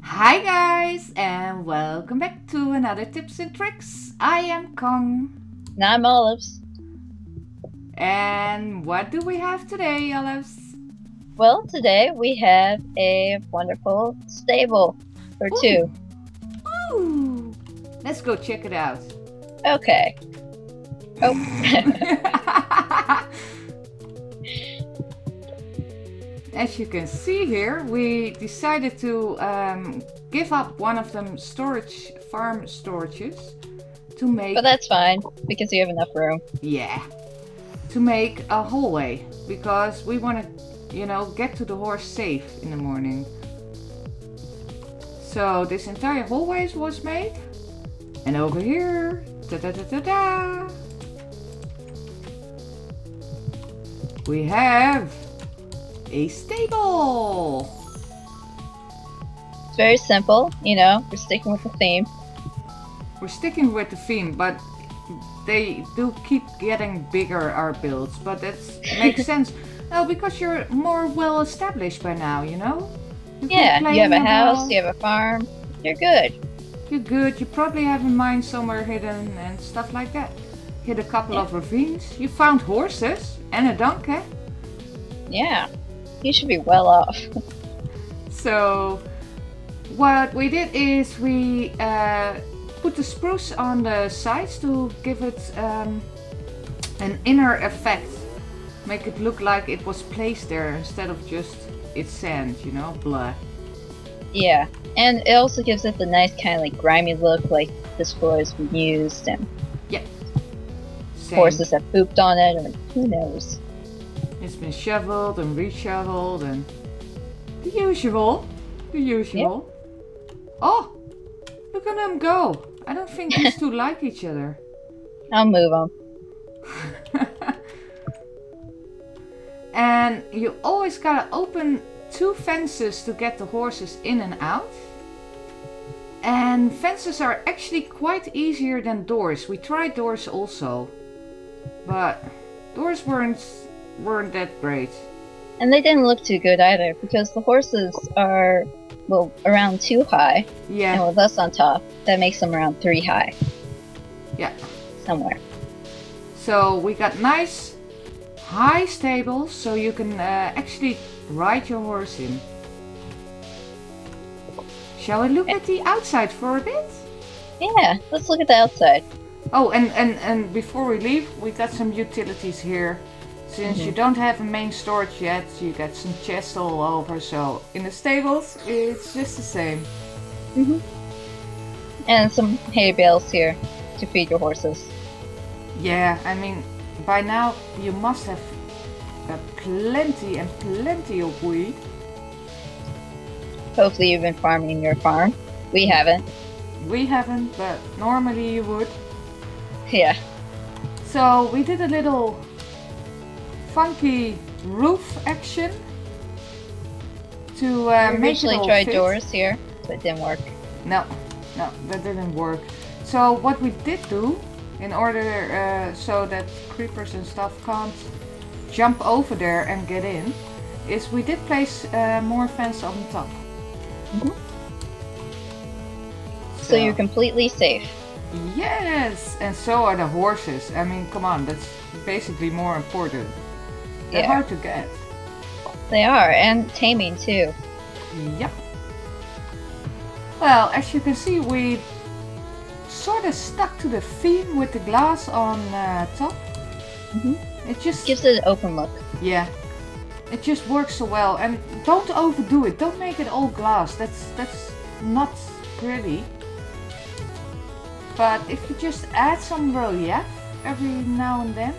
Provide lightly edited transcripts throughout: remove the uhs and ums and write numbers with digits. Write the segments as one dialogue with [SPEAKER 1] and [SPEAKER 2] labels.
[SPEAKER 1] Hi guys, and welcome back to another Tips and Tricks. I am Kong.
[SPEAKER 2] And I'm Olives.
[SPEAKER 1] And what do we have today, Olives?
[SPEAKER 2] Well, today we have a wonderful stable for two.
[SPEAKER 1] Ooh. Let's go check it out.
[SPEAKER 2] Okay. Oh.
[SPEAKER 1] As you can see here, we decided to give up one of them farm storages to make...
[SPEAKER 2] But that's fine, because you have enough room.
[SPEAKER 1] Yeah. To make a hallway, because we want to, get to the horse safe in the morning. So this entire hallway was made. And over here, ta-da-da-da-da, we have a stable.
[SPEAKER 2] It's very simple, we're sticking with the theme.
[SPEAKER 1] We're sticking with the theme, but they do keep getting bigger, our builds, but that makes sense. Oh, because you're more well established by now,
[SPEAKER 2] You have a house, you have a farm, you're good.
[SPEAKER 1] You're good, you probably have a mine somewhere hidden and stuff like that. Hit a couple of ravines, you found horses and a donkey.
[SPEAKER 2] Yeah, you should be well off.
[SPEAKER 1] So, what we did is we put the spruce on the sides to give it an inner effect. Make it look like it was placed there instead of just it's sand, blah.
[SPEAKER 2] Yeah, and it also gives it the nice kind of like grimy look, like this floor has been used and horses have pooped on it, or who knows.
[SPEAKER 1] It's been shoveled and reshoveled and the usual. Yep. Oh, look at them go. I don't think these two like each other.
[SPEAKER 2] I'll move them.
[SPEAKER 1] And you always gotta open 2 fences to get the horses in and out. And fences are actually quite easier than doors. We tried doors also, but doors weren't that great.
[SPEAKER 2] And they didn't look too good either, because the horses are, around 2 high.
[SPEAKER 1] Yeah.
[SPEAKER 2] And with us on top, that makes them around 3 high.
[SPEAKER 1] Yeah.
[SPEAKER 2] Somewhere.
[SPEAKER 1] So we got nice high stables, so you can actually ride your horse in. Shall we look at the outside for a bit?
[SPEAKER 2] Yeah, let's look at the outside.
[SPEAKER 1] Oh, and before we leave, we got some utilities here. Since you don't have a main storage yet, you got some chests all over, so in the stables, it's just the same.
[SPEAKER 2] And some hay bales here to feed your horses.
[SPEAKER 1] Yeah, I mean, by now you must have plenty of wheat.
[SPEAKER 2] Hopefully you've been farming your farm. We haven't.
[SPEAKER 1] We haven't, but normally you would.
[SPEAKER 2] Yeah.
[SPEAKER 1] So we did a little funky roof action to make it all
[SPEAKER 2] tried
[SPEAKER 1] fit.
[SPEAKER 2] doors here, but it didn't work.
[SPEAKER 1] No, that didn't work. So what we did do, in order so that creepers and stuff can't jump over there and get in, is we did place more fence on top.
[SPEAKER 2] So you're completely safe.
[SPEAKER 1] Yes, and so are the horses. I mean, come on, that's basically more important. They're hard to get.
[SPEAKER 2] They are, and taming too.
[SPEAKER 1] Yep. Well, as you can see, we sort of stuck to the theme with the glass on top. It just
[SPEAKER 2] gives it an open look.
[SPEAKER 1] Yeah, it just works so well. And don't overdo it. Don't make it all glass. That's not pretty. But if you just add some relief every now and then,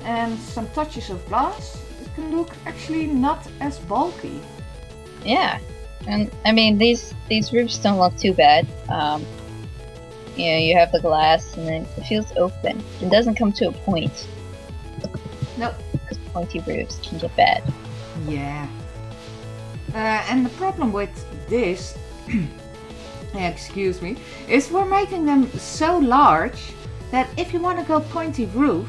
[SPEAKER 1] and some touches of glass, it can look actually not as bulky.
[SPEAKER 2] Yeah, and I mean these roofs don't look too bad. You have the glass, and then it feels open. It doesn't come to a point.
[SPEAKER 1] Nope.
[SPEAKER 2] Because pointy roofs can get bad.
[SPEAKER 1] Yeah. And the problem with this, excuse me, is we're making them so large that if you want to go pointy roof,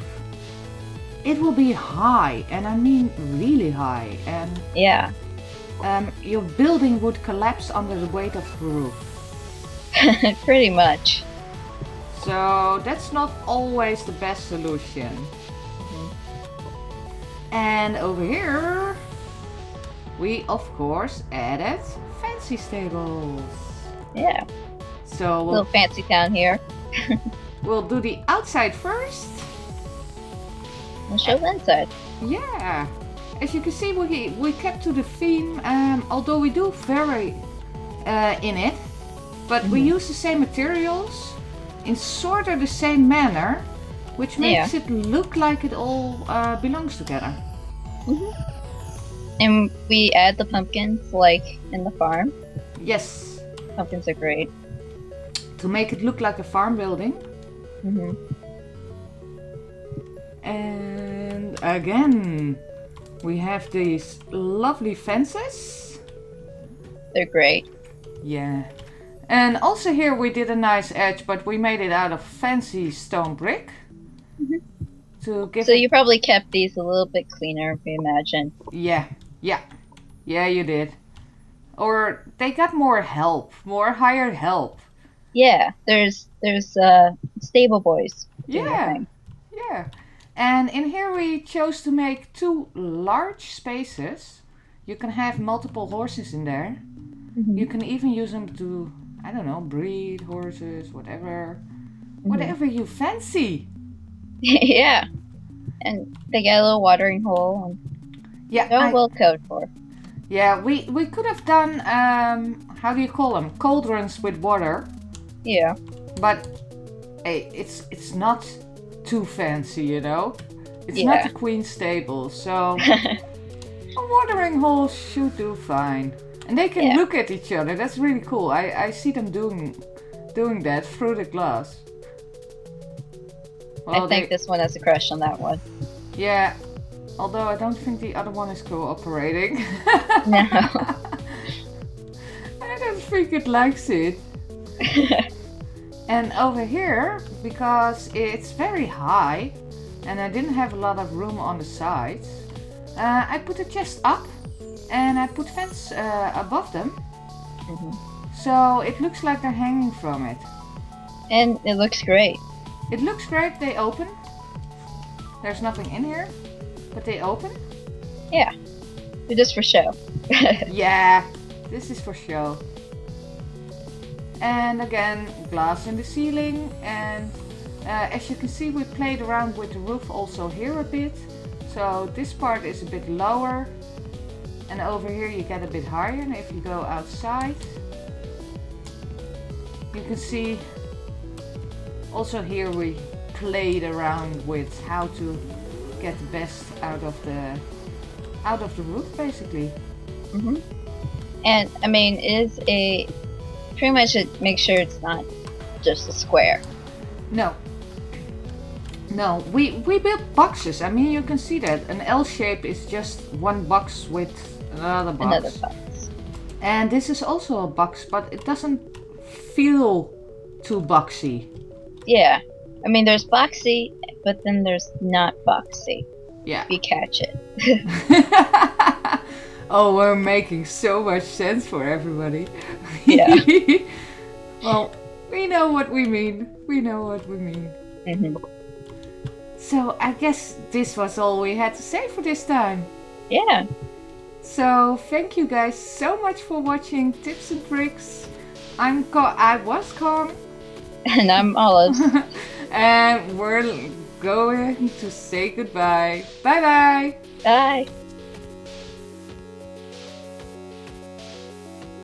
[SPEAKER 1] it will be high, and I mean really high. And
[SPEAKER 2] yeah,
[SPEAKER 1] your building would collapse under the weight of the roof.
[SPEAKER 2] Pretty much.
[SPEAKER 1] So that's not always the best solution. And over here, we of course added fancy stables.
[SPEAKER 2] Yeah.
[SPEAKER 1] So
[SPEAKER 2] Little fancy town here.
[SPEAKER 1] we'll do the outside first.
[SPEAKER 2] We'll show the inside.
[SPEAKER 1] Yeah. As you can see, we kept to the theme, although we do vary in it. But we use the same materials in sort of the same manner, which makes it look like it all belongs together.
[SPEAKER 2] And we add the pumpkins like in the farm.
[SPEAKER 1] Yes.
[SPEAKER 2] Pumpkins are great.
[SPEAKER 1] To make it look like a farm building. And again, we have these lovely fences.
[SPEAKER 2] They're great.
[SPEAKER 1] Yeah. And also here we did a nice edge, but we made it out of fancy stone brick. To give
[SPEAKER 2] So you probably kept these a little bit cleaner, we imagine.
[SPEAKER 1] Yeah, you did. Or they got more help, more hired help.
[SPEAKER 2] Yeah, there's stable boys.
[SPEAKER 1] Yeah. And in here we chose to make 2 large spaces. You can have multiple horses in there. You can even use them to, I don't know, breed horses, whatever. Whatever you fancy.
[SPEAKER 2] Yeah. And they get a little watering hole. And
[SPEAKER 1] Yeah.
[SPEAKER 2] well code for.
[SPEAKER 1] Yeah, we could have done, how do you call them? Cauldrons with water.
[SPEAKER 2] Yeah.
[SPEAKER 1] But hey, it's not too fancy, you know? It's not a queen's stable, so a watering hole should do fine. And they can look at each other. That's really cool. I see them doing that through the glass. Well,
[SPEAKER 2] I think this one has a crush on that one.
[SPEAKER 1] Yeah, although I don't think the other one is cooperating.
[SPEAKER 2] No.
[SPEAKER 1] I don't think it likes it. And over here, because it's very high and I didn't have a lot of room on the sides, I put the chest up and I put fence above them. So it looks like they're hanging from it.
[SPEAKER 2] And it looks great.
[SPEAKER 1] It looks great. They open. There's nothing in here, but they open.
[SPEAKER 2] Yeah. They're just for show.
[SPEAKER 1] Yeah, this is for show. And again, glass in the ceiling. And as you can see, we played around with the roof also here a bit. So this part is a bit lower. And over here you get a bit higher. And if you go outside, you can see also here we played around with how to get the best out of the roof, basically.
[SPEAKER 2] And I mean, it is pretty much make sure it's not just a square.
[SPEAKER 1] No, we built boxes. I mean, you can see that an L shape is just one box with another box. And this is also a box, but it doesn't feel too boxy.
[SPEAKER 2] Yeah. I mean, there's boxy, but then there's not boxy.
[SPEAKER 1] Yeah.
[SPEAKER 2] You catch it.
[SPEAKER 1] Oh, we're making so much sense for everybody.
[SPEAKER 2] Yeah.
[SPEAKER 1] Well, we know what we mean. So I guess this was all we had to say for this time.
[SPEAKER 2] Yeah.
[SPEAKER 1] So thank you guys so much for watching Tips and Tricks. I was Kong.
[SPEAKER 2] And I'm Olives.
[SPEAKER 1] And we're going to say goodbye. Bye bye.
[SPEAKER 2] Bye.